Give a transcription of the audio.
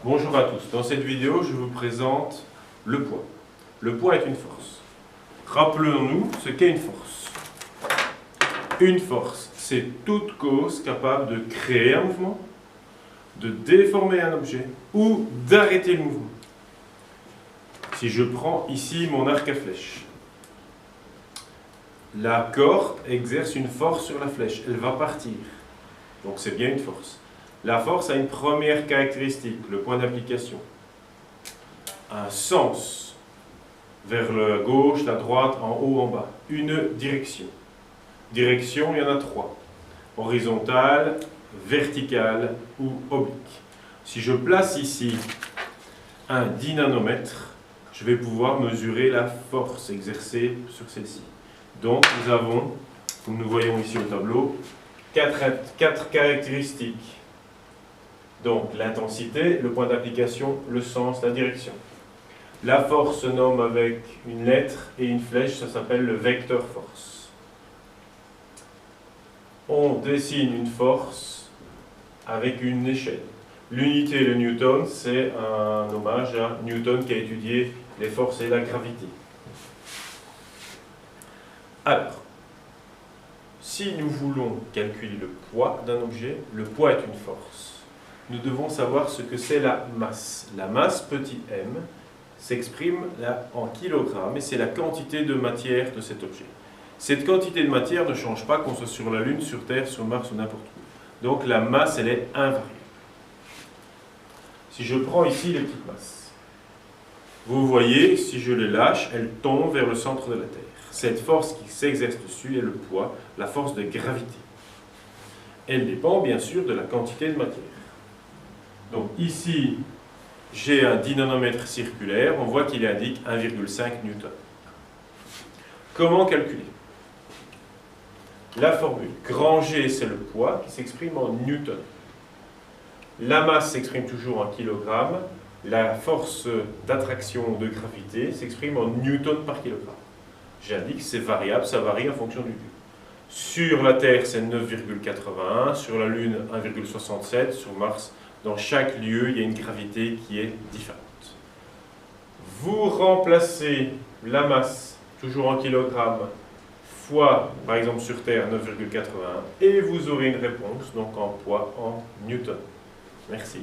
Bonjour à tous, dans cette vidéo je vous présente le poids. Le poids est une force. Rappelons-nous ce qu'est une force. Une force, c'est toute cause capable de créer un mouvement, de déformer un objet ou d'arrêter le mouvement. Si je prends ici mon arc à flèche, la corde exerce une force sur la flèche, elle va partir. Donc c'est bien une force. La force a une première caractéristique, le point d'application. Un sens vers la gauche, la droite, en haut, en bas. Une direction. Direction, il y en a trois. Horizontale, verticale ou oblique. Si je place ici un dynanomètre, je vais pouvoir mesurer la force exercée sur celle-ci. Donc nous avons, comme nous voyons ici au tableau, quatre caractéristiques. Donc l'intensité, le point d'application, le sens, la direction. La force se nomme avec une lettre et une flèche, ça s'appelle le vecteur force. On dessine une force avec une échelle. L'unité, le newton, c'est un hommage à Newton qui a étudié les forces et la gravité. Alors, si nous voulons calculer le poids d'un objet, le poids est une force. Nous devons savoir ce que c'est la masse. La masse, petit m, s'exprime en kilogrammes et c'est la quantité de matière de cet objet. Cette quantité de matière ne change pas qu'on soit sur la Lune, sur Terre, sur Mars ou n'importe où. Donc la masse, elle est invariable. Si je prends ici les petites masses, vous voyez, si je les lâche, elles tombent vers le centre de la Terre. Cette force qui s'exerce dessus est le poids, la force de gravité. Elle dépend bien sûr de la quantité de matière. Donc ici, j'ai un dynanomètre circulaire, on voit qu'il indique 1,5 newton. Comment calculer? La formule, grand G c'est le poids qui s'exprime en newton. La masse s'exprime toujours en kilogrammes, la force d'attraction de gravité s'exprime en newton par kilogramme. J'indique que c'est variable, ça varie en fonction du lieu. Sur la Terre c'est 9,81, sur la Lune 1,67, sur Mars, dans chaque lieu il y a une gravité qui est différente. Vous remplacez la masse, toujours en kilogrammes, fois, par exemple sur Terre, 9,81, et vous aurez une réponse, donc en poids, en newton. Merci.